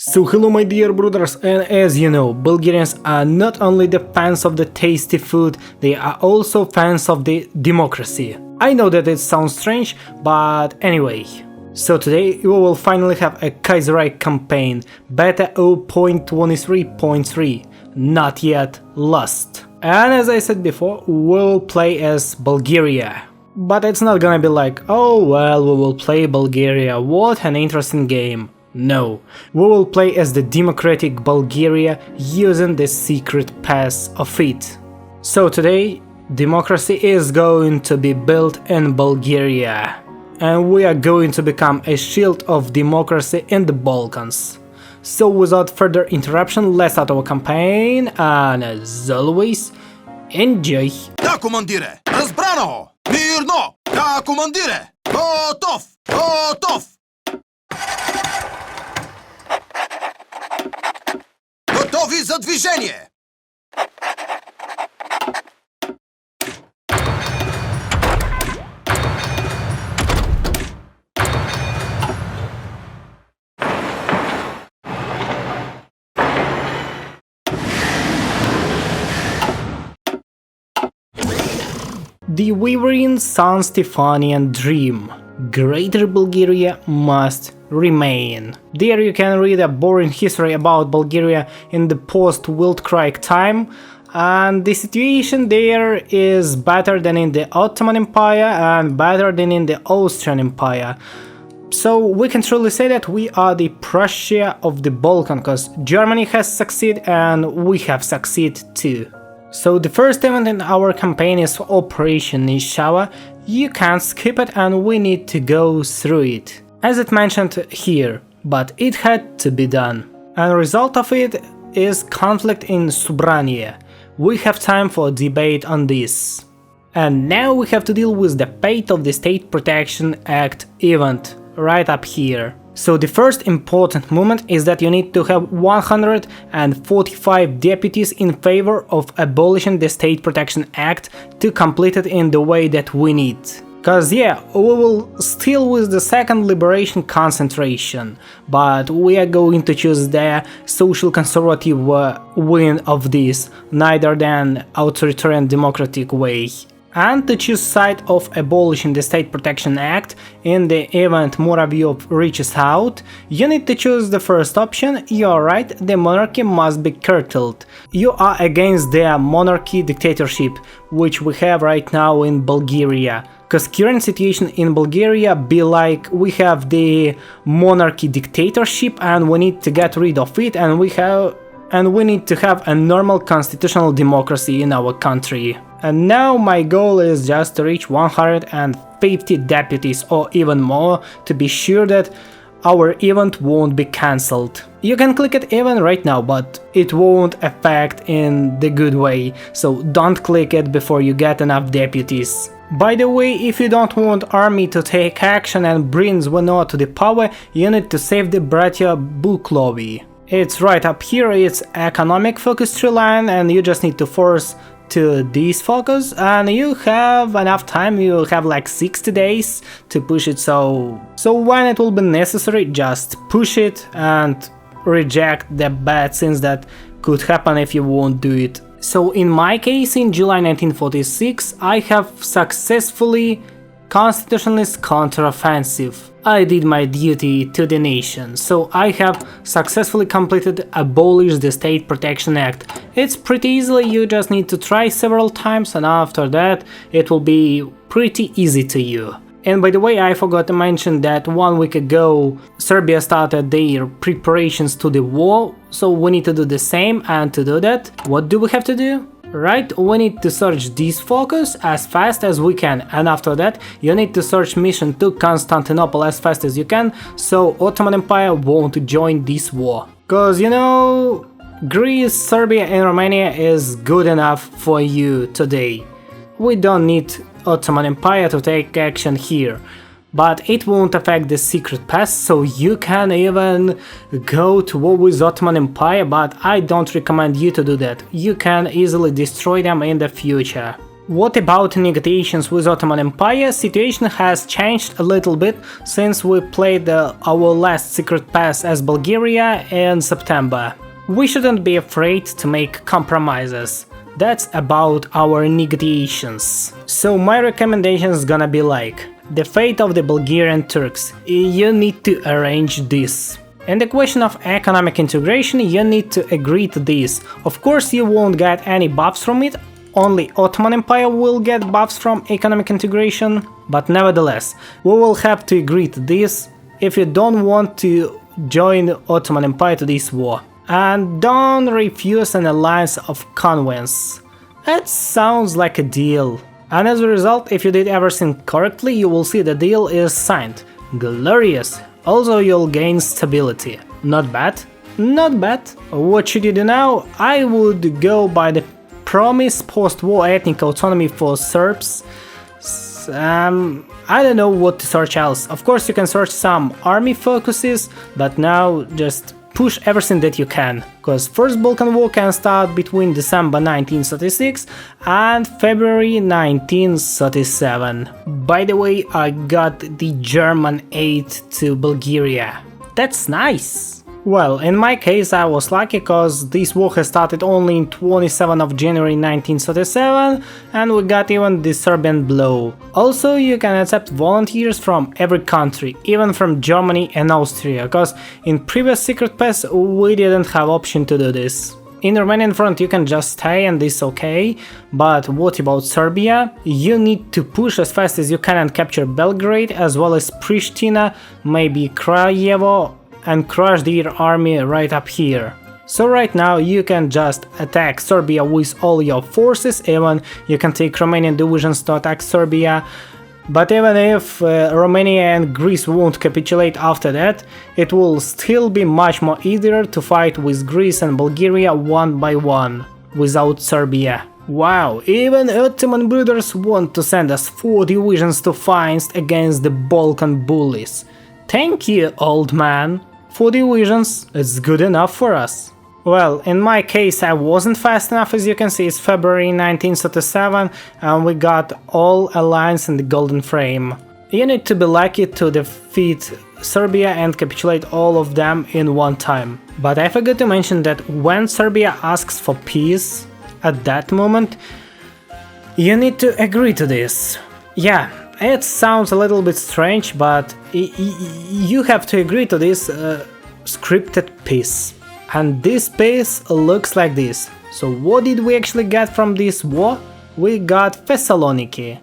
So hello my dear brothers, and as you know, Bulgarians are not only the fans of the tasty food, they are also fans of the democracy. I know that it sounds strange, but anyway. So today we will finally have a Kaiserreich campaign, beta 0.23.3, not yet lost. And as I said before, we will play as Bulgaria. But it's not gonna be like, oh well, we will play Bulgaria, what an interesting game. No, we will play as the Democratic Bulgaria using the secret pass of it. So today, democracy is going to be built in Bulgaria. And we are going to become a shield of democracy in the Balkans. So without further interruption, let's start our campaign, and as always, enjoy! Да, командире! Разбрано! Мирно! Да, командире! Готов! Готов! Готови за движение! The Wyverian San Stefanian dream. Greater Bulgaria must remain. There you can read a boring history about Bulgaria in the post-Wildcraig time, and the situation there is better than in the Ottoman Empire and better than in the Austrian Empire. So we can truly say that we are the Prussia of the Balkan, because Germany has succeeded and we have succeeded too. So the first event in our campaign is Operation Nishawa. You can't skip it and we need to go through it, as it mentioned here, but it had to be done. And the result of it is conflict in Subrania. We have time for debate on this. And now we have to deal with the fate of the State Protection Act event, right up here. So the first important moment is that you need to have 145 deputies in favor of abolishing the State Protection Act to complete it in the way that we need. Cause yeah, we will still with the second liberation concentration, but we are going to choose the social conservative wing of this, neither than authoritarian democratic way. And to choose side of abolishing the State Protection Act in the event Muravyev reaches out, you need to choose the first option. You are right, the monarchy must be curtailed. You are against the monarchy dictatorship, which we have right now in Bulgaria. Cause current situation in Bulgaria be like we have the monarchy dictatorship and we need to get rid of it, and we need to have a normal constitutional democracy in our country. And now my goal is just to reach 150 deputies or even more to be sure that our event won't be cancelled. You can click it even right now, but it won't affect in the good way, so don't click it before you get enough deputies. By the way, if you don't want army to take action and bring Zveno to the power, you need to save the Bratya Buklovi. It's right up here, it's economic focus tree line, and you just need to force to this focus, and you have enough time, you have like 60 days to push it, so when it will be necessary, just push it and reject the bad things that could happen if you won't do it. So in my case, in July 1946, I have successfully constitutionalist counteroffensive. I did my duty to the nation, so I have successfully completed Abolish the State Protection Act. It's pretty easily, you just need to try several times, and after that it will be pretty easy to you. And by the way, I forgot to mention that 1 week ago Serbia started their preparations to the war, so we need to do the same, and to do that, what do we have to do? Right, we need to search this focus as fast as we can, and after that you need to search mission to Constantinople as fast as you can, so Ottoman Empire won't join this war. Cause you know, Greece, Serbia and Romania is good enough for you today. We don't need Ottoman Empire to take action here. But it won't affect the secret pass, so you can even go to war with Ottoman Empire, but I don't recommend you to do that. You can easily destroy them in the future. What about negotiations with Ottoman Empire? Situation has changed a little bit since we played our last secret pass as Bulgaria in September. We shouldn't be afraid to make compromises. That's about our negotiations. So my recommendation is gonna be like, the fate of the Bulgarian Turks, you need to arrange this. And the question of economic integration, you need to agree to this. Of course you won't get any buffs from it, only Ottoman Empire will get buffs from economic integration, but nevertheless, we will have to agree to this if you don't want to join Ottoman Empire to this war. And don't refuse an alliance of conquest. That sounds like a deal. And as a result, if you did everything correctly, you will see the deal is signed. Glorious! Also you'll gain stability. Not bad? Not bad. What should you do now? I would go by the promise post-war ethnic autonomy for Serbs. I don't know what to search else. Of course you can search some army focuses, but now just push everything that you can, cause first Balkan War can start between December 1936 and February 1937. By the way, I got the German aid to Bulgaria. That's nice! Well, in my case I was lucky cause this war has started only in 27 of January 1937 and we got even the Serbian blow. Also you can accept volunteers from every country, even from Germany and Austria, cause in previous secret pass we didn't have option to do this. In Romanian front you can just stay and this okay, but what about Serbia? You need to push as fast as you can and capture Belgrade as well as Pristina, maybe Krajevo, and crush their army right up here. So right now you can just attack Serbia with all your forces, even you can take Romanian divisions to attack Serbia, but even if Romania and Greece won't capitulate after that, it will still be much more easier to fight with Greece and Bulgaria one by one, without Serbia. Wow, even Ottoman brothers want to send us 4 divisions to fight against the Balkan bullies. Thank you, old man. 4 divisions, it's good enough for us. Well, in my case I wasn't fast enough, as you can see it's February 1937 and we got all alliance in the golden frame. You need to be lucky to defeat Serbia and capitulate all of them in one time. But I forgot to mention that when Serbia asks for peace, at that moment, you need to agree to this. Yeah. It sounds a little bit strange, but you have to agree to this scripted peace. And this peace looks like this. So what did we actually get from this war? We got Thessaloniki.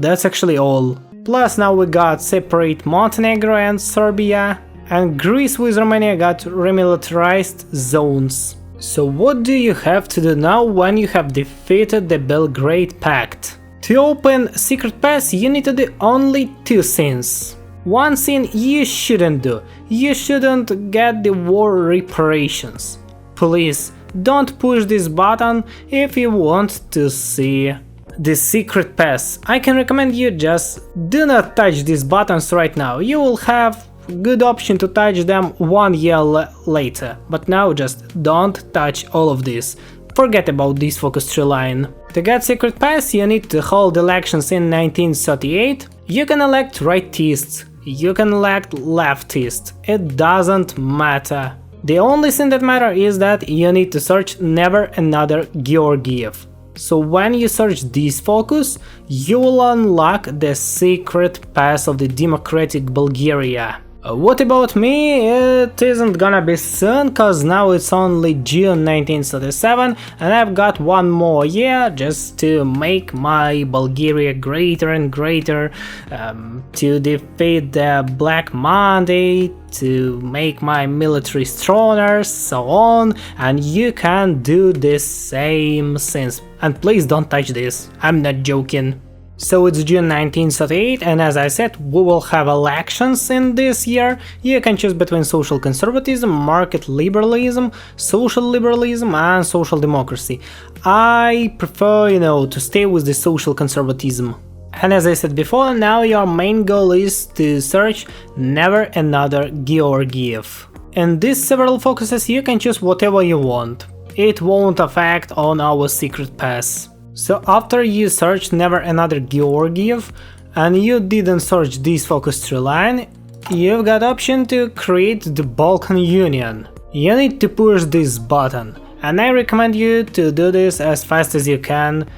That's actually all. Plus now we got separate Montenegro and Serbia. And Greece with Romania got remilitarized zones. So what do you have to do now when you have defeated the Belgrade Pact? To open secret pass you need to do only 2 things. One thing you shouldn't do, you shouldn't get the war reparations. Please don't push this button if you want to see the secret pass. I can recommend you just do not touch these buttons right now, you will have good option to touch them 1 year later, but now just don't touch all of this. Forget about this focus tree line. To get secret pass you need to hold elections in 1938. You can elect rightists, you can elect leftists, it doesn't matter. The only thing that matters is that you need to search never another Georgiev. So when you search this focus, you will unlock the secret pass of the Democratic Bulgaria. What about me? It isn't gonna be soon, cause now it's only June 1937 and I've got 1 more year just to make my Bulgaria greater and greater, to defeat the Black Monday, to make my military stronger, so on, and you can do the same things. And please don't touch this, I'm not joking. So it's June 1938 and as I said, we will have elections in this year. You can choose between social conservatism, market liberalism, social liberalism and social democracy. I prefer, to stay with the social conservatism. And as I said before, now your main goal is to search never another Georgiev. In these several focuses you can choose whatever you want. It won't affect on our secret pass. So after you search Never Another Georgiev and you didn't search this focus tree line, you've got option to create the Balkan Union. You need to push this button, and I recommend you to do this as fast as you can,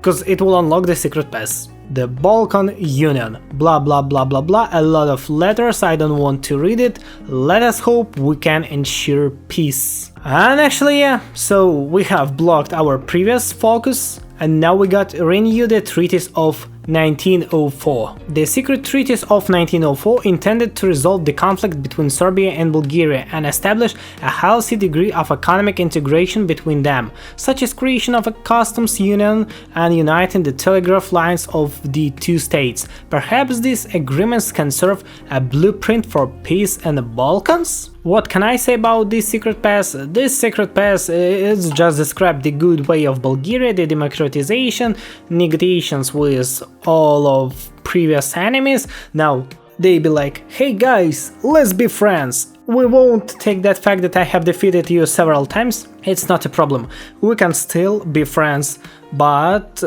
cause it will unlock the secret pass. The Balkan Union, blah blah blah blah blah, a lot of letters, I don't want to read it. Let us hope we can ensure peace. And actually yeah, so we have blocked our previous focus, and now we got renew the treaties of 1904. The secret treaties of 1904 intended to resolve the conflict between Serbia and Bulgaria and establish a healthy degree of economic integration between them, such as creation of a customs union and uniting the telegraph lines of the two states. Perhaps these agreements can serve a blueprint for peace in the Balkans? What can I say about this secret pass? This secret pass is just describe the good way of Bulgaria, the democratization, negotiations with all of previous enemies. Now they be like, hey guys, let's be friends. We won't take that fact that I have defeated you several times, it's not a problem. We can still be friends, but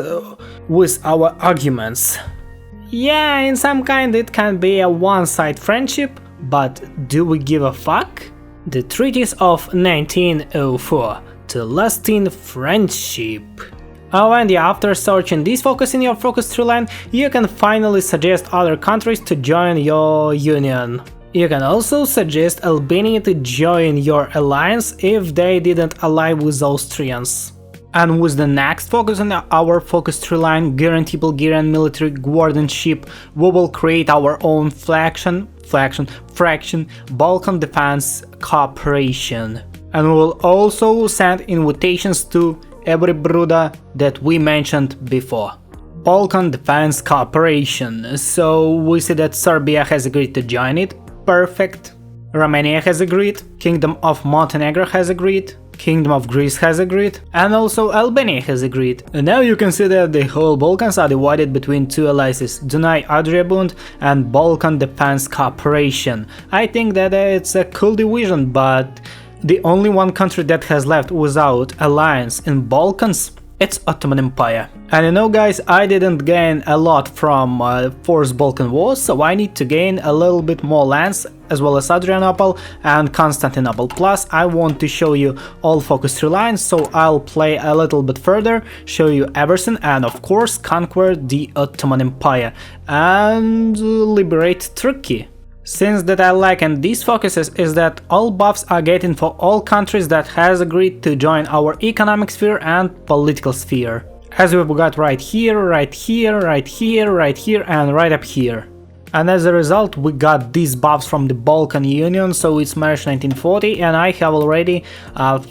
with our arguments. Yeah, in some kind it can be a one-side friendship, but do we give a fuck? The treaties of 1904 to lasting friendship. Oh, and yeah, after searching this focus in your focus tree line, you can finally suggest other countries to join your union. You can also suggest Albania to join your alliance if they didn't ally with Austrians. And with the next focus on our focus tree line, guarantee Bulgarian military guardianship, we will create our own fraction, Balkan Defense Cooperation. And we will also send invitations to every Bruda that we mentioned before. Balkan Defense Cooperation, so we see that Serbia has agreed to join it, perfect. Romania has agreed, Kingdom of Montenegro has agreed, Kingdom of Greece has agreed, and also Albania has agreed. And now you can see that the whole Balkans are divided between two alliances, Dunay Adria Bund and Balkan Defense Cooperation. I think that it's a cool division, but the only one country that has left without alliance in Balkans, it's Ottoman Empire. And you know guys, I didn't gain a lot from Fourth Balkan Wars, so I need to gain a little bit more lands, as well as Adrianople and Constantinople. Plus I want to show you all focus tree lines, so I'll play a little bit further, show you everything, and of course conquer the Ottoman Empire and liberate Turkey. Since that I like in these focuses is that all buffs are getting for all countries that has agreed to join our economic sphere and political sphere. As we've got right here, right here, right here, right here, and right up here. And as a result we got these buffs from the Balkan Union, so it's March 1940, and I have already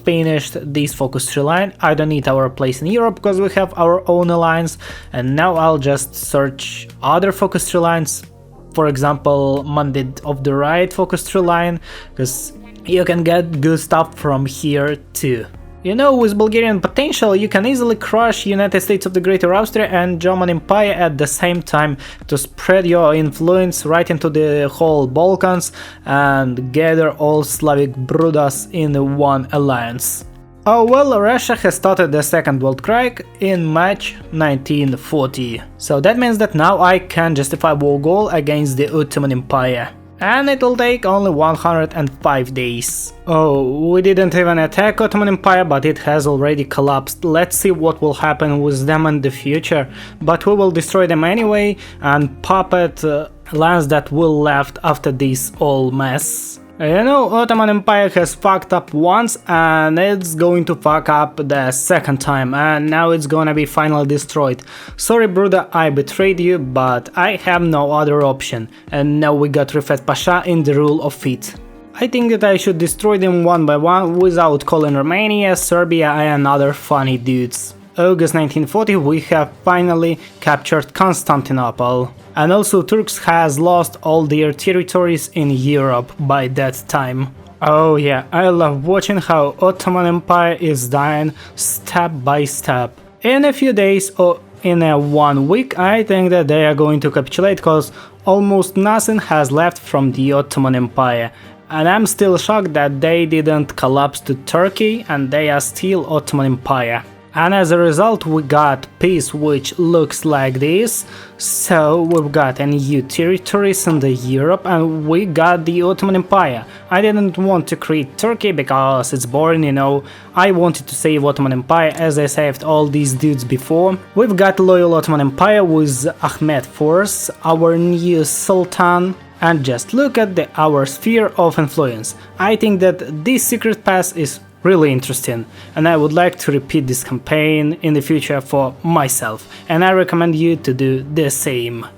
finished this focus tree line. I don't need our place in Europe because we have our own alliance, and now I'll just search other focus tree lines. For example, Mandate of the Right focus tree line, because you can get good stuff from here too. You know, with Bulgarian potential you can easily crush United States of the Greater Austria and German Empire at the same time to spread your influence right into the whole Balkans and gather all Slavic Brudas in one alliance. Oh well, Russia has started the Second World Strike in March 1940, so that means that now I can justify war goal against the Ottoman Empire. And it'll take only 105 days. Oh, we didn't even attack Ottoman Empire, but it has already collapsed. Let's see what will happen with them in the future, but we will destroy them anyway and puppet lands that will left after this all mess. You know, Ottoman Empire has fucked up once and it's going to fuck up the second time, and now it's gonna be finally destroyed. Sorry Bruda, I betrayed you, but I have no other option, and now we got Rifat Pasha in the rule of it. I think that I should destroy them one by one without calling Romania, Serbia and other funny dudes. August 1940 we have finally captured Constantinople. And also Turks has lost all their territories in Europe by that time. Oh yeah, I love watching how Ottoman Empire is dying step by step. In a few days or in a 1 week I think that they are going to capitulate, because almost nothing has left from the Ottoman Empire. And I'm still shocked that they didn't collapse to Turkey and they are still Ottoman Empire. And as a result we got peace, which looks like this. So we've got new territories in the Europe, and we got the Ottoman Empire. I didn't want to create Turkey because it's boring, you know. I wanted to save Ottoman Empire as I saved all these dudes before. We've got loyal Ottoman Empire with Ahmed IV, our new Sultan. And just look at our sphere of influence. I think that this secret pass is really interesting, and I would like to repeat this campaign in the future for myself, and I recommend you to do the same.